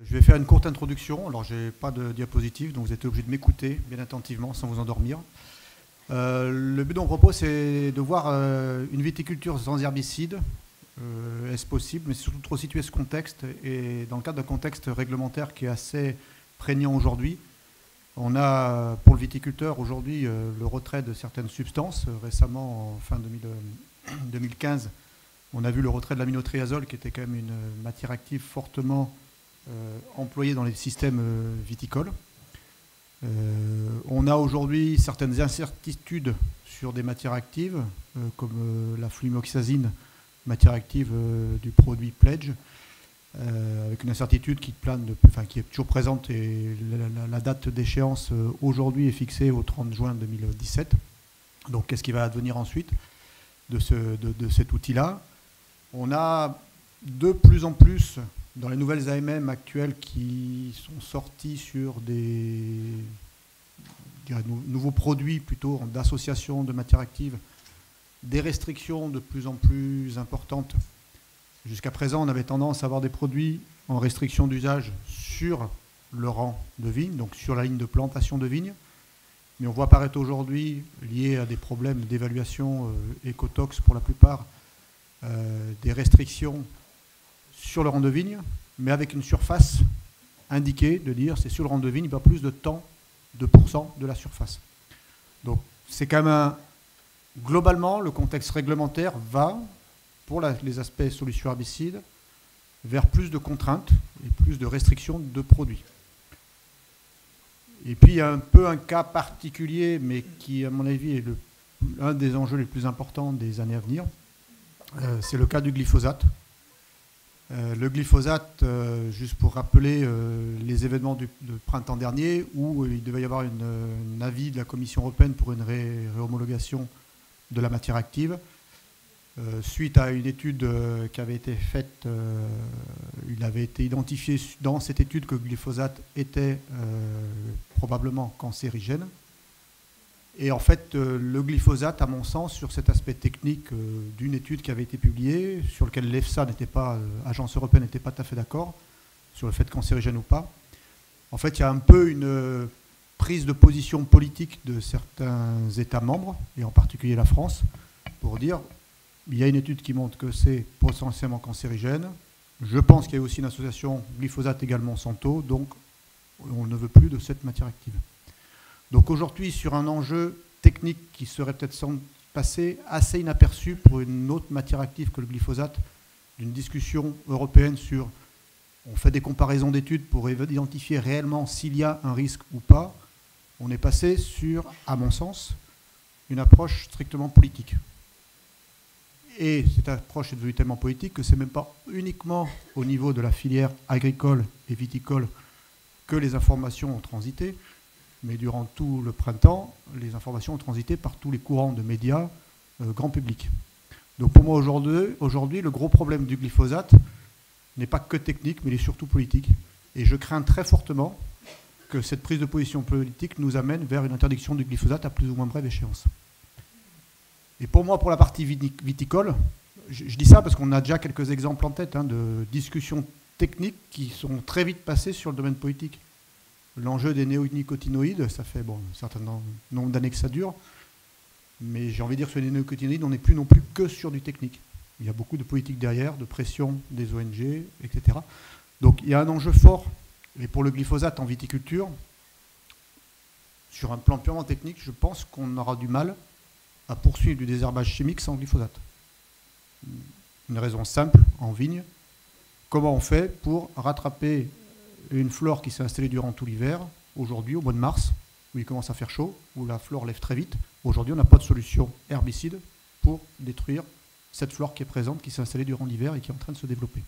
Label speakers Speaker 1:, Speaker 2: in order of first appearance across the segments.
Speaker 1: Je vais faire une courte introduction. Alors, je n'ai pas de diapositive, donc vous êtes obligé de m'écouter bien attentivement sans vous endormir. Le but de mon propos, c'est de voir une viticulture sans herbicides. Est-ce possible? Mais surtout de resituer ce contexte. Et dans le cadre d'un contexte réglementaire qui est assez prégnant aujourd'hui, on a pour le viticulteur aujourd'hui le retrait de certaines substances. Récemment, en fin 2015, on a vu le retrait de l'aminotriazole, qui était quand même une matière active fortement employée dans les systèmes viticoles. On a aujourd'hui certaines incertitudes sur des matières actives, comme la flumoxazine, matière active du produit Pledge, avec une incertitude qui est toujours présente, et la date d'échéance aujourd'hui est fixée au 30 juin 2017. Donc qu'est-ce qui va advenir ensuite de cet outil-là? On a de plus en plus, dans les nouvelles AMM actuelles qui sont sorties sur des nouveaux produits plutôt d'association de matières actives, des restrictions de plus en plus importantes. Jusqu'à présent, on avait tendance à avoir des produits en restriction d'usage sur le rang de vigne, donc sur la ligne de plantation de vigne. Mais on voit apparaître aujourd'hui, liés à des problèmes d'évaluation écotox pour la plupart, des restrictions sur le rang de vigne, mais avec une surface indiquée de dire c'est sur le rang de vigne, pas plus de tant de % de la surface. Donc c'est quand même globalement, le contexte réglementaire va, pour les aspects solutions herbicides, vers plus de contraintes et plus de restrictions de produits. Et puis il y a un peu un cas particulier, mais qui à mon avis est un des enjeux les plus importants des années à venir. C'est le cas du glyphosate. Le glyphosate, juste pour rappeler les événements du printemps dernier, où il devait y avoir un avis de la Commission européenne pour une réhomologation de la matière active. Suite à une étude qui avait été faite, il avait été identifié dans cette étude que le glyphosate était probablement cancérigène. Et en fait, le glyphosate, à mon sens, sur cet aspect technique d'une étude qui avait été publiée, sur lequel l'EFSA n'était pas, l'agence européenne n'était pas tout à fait d'accord, sur le fait cancérigène ou pas, en fait, il y a un peu une prise de position politique de certains États membres, et en particulier la France, pour dire il y a une étude qui montre que c'est potentiellement cancérigène. Je pense qu'il y a aussi une association glyphosate égale Monsanto, donc on ne veut plus de cette matière active. Donc aujourd'hui, sur un enjeu technique qui serait peut-être sans passer assez inaperçu pour une autre matière active que le glyphosate, d'une discussion européenne sur, on fait des comparaisons d'études pour identifier réellement s'il y a un risque ou pas, on est passé sur, à mon sens, une approche strictement politique. Et cette approche est devenue tellement politique que ce n'est même pas uniquement au niveau de la filière agricole et viticole que les informations ont transité, mais durant tout le printemps, les informations ont transité par tous les courants de médias grand public. Donc pour moi aujourd'hui, le gros problème du glyphosate n'est pas que technique, mais il est surtout politique. Et je crains très fortement que cette prise de position politique nous amène vers une interdiction du glyphosate à plus ou moins brève échéance. Et pour moi, pour la partie viticole, je dis ça parce qu'on a déjà quelques exemples en tête de discussions techniques qui sont très vite passées sur le domaine politique. L'enjeu des néonicotinoïdes, ça fait un certain nombre d'années que ça dure, mais j'ai envie de dire que sur les néonicotinoïdes, on n'est plus non plus que sur du technique. Il y a beaucoup de politique derrière, de pression des ONG, etc. Donc il y a un enjeu fort, et pour le glyphosate en viticulture, sur un plan purement technique, je pense qu'on aura du mal à poursuivre du désherbage chimique sans glyphosate. Une raison simple, en vigne, comment on fait pour rattraper une flore qui s'est installée durant tout l'hiver, aujourd'hui, au mois de mars, où il commence à faire chaud, où la flore lève très vite. Aujourd'hui, on n'a pas de solution herbicide pour détruire cette flore qui est présente, qui s'est installée durant l'hiver et qui est en train de se développer.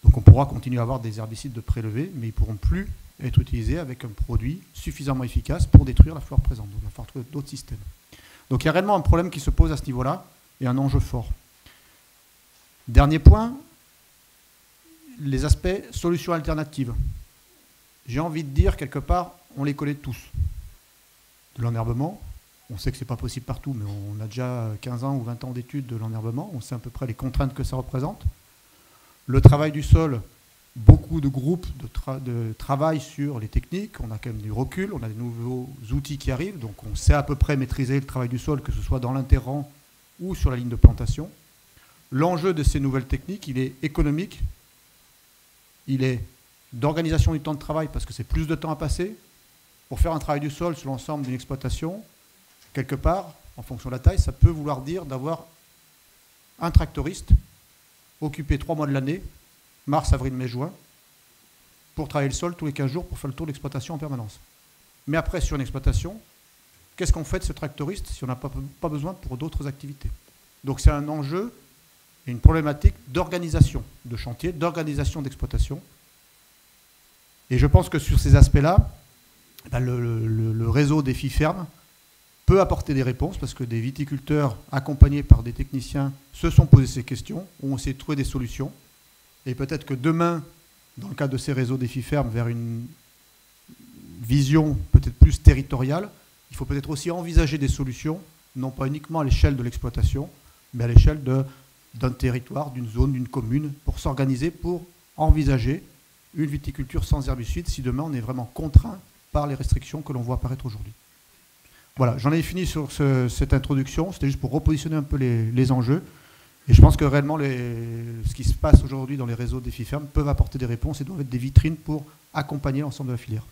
Speaker 1: Donc on pourra continuer à avoir des herbicides de prélevé, mais ils ne pourront plus être utilisés avec un produit suffisamment efficace pour détruire la flore présente. Donc il va falloir trouver d'autres systèmes. Donc il y a réellement un problème qui se pose à ce niveau-là, et un enjeu fort. Dernier point, les aspects solutions alternatives. J'ai envie de dire, quelque part, on les connaît tous. De l'enherbement, on sait que ce n'est pas possible partout, mais on a déjà 15 ans ou 20 ans d'études de l'enherbement, on sait à peu près les contraintes que ça représente. Le travail du sol, beaucoup de groupes de travail sur les techniques, on a quand même du recul, on a des nouveaux outils qui arrivent, donc on sait à peu près maîtriser le travail du sol, que ce soit dans l'interrang ou sur la ligne de plantation. L'enjeu de ces nouvelles techniques, il est économique, il est d'organisation du temps de travail, parce que c'est plus de temps à passer. Pour faire un travail du sol sur l'ensemble d'une exploitation, quelque part, en fonction de la taille, ça peut vouloir dire d'avoir un tractoriste occupé 3 mois de l'année, mars, avril, mai, juin, pour travailler le sol tous les 15 jours pour faire le tour de l'exploitation en permanence. Mais après, sur une exploitation, qu'est-ce qu'on fait de ce tractoriste si on n'a pas besoin pour d'autres activités? Donc c'est un enjeu et une problématique d'organisation de chantier, d'organisation d'exploitation. Et je pense que sur ces aspects-là, le réseau Défi Ferme peut apporter des réponses parce que des viticulteurs accompagnés par des techniciens se sont posés ces questions, ont essayé de trouver des solutions. Et peut-être que demain, dans le cadre de ces réseaux Défi Ferme, vers une vision peut-être plus territoriale, il faut peut-être aussi envisager des solutions, non pas uniquement à l'échelle de l'exploitation, mais à l'échelle d'un territoire, d'une zone, d'une commune, pour s'organiser, pour envisager une viticulture sans herbicides si demain on est vraiment contraint par les restrictions que l'on voit apparaître aujourd'hui. Voilà, j'en ai fini sur cette introduction, c'était juste pour repositionner un peu les enjeux. Et je pense que réellement, ce qui se passe aujourd'hui dans les réseaux Défi Ferme peuvent apporter des réponses et doivent être des vitrines pour accompagner l'ensemble de la filière.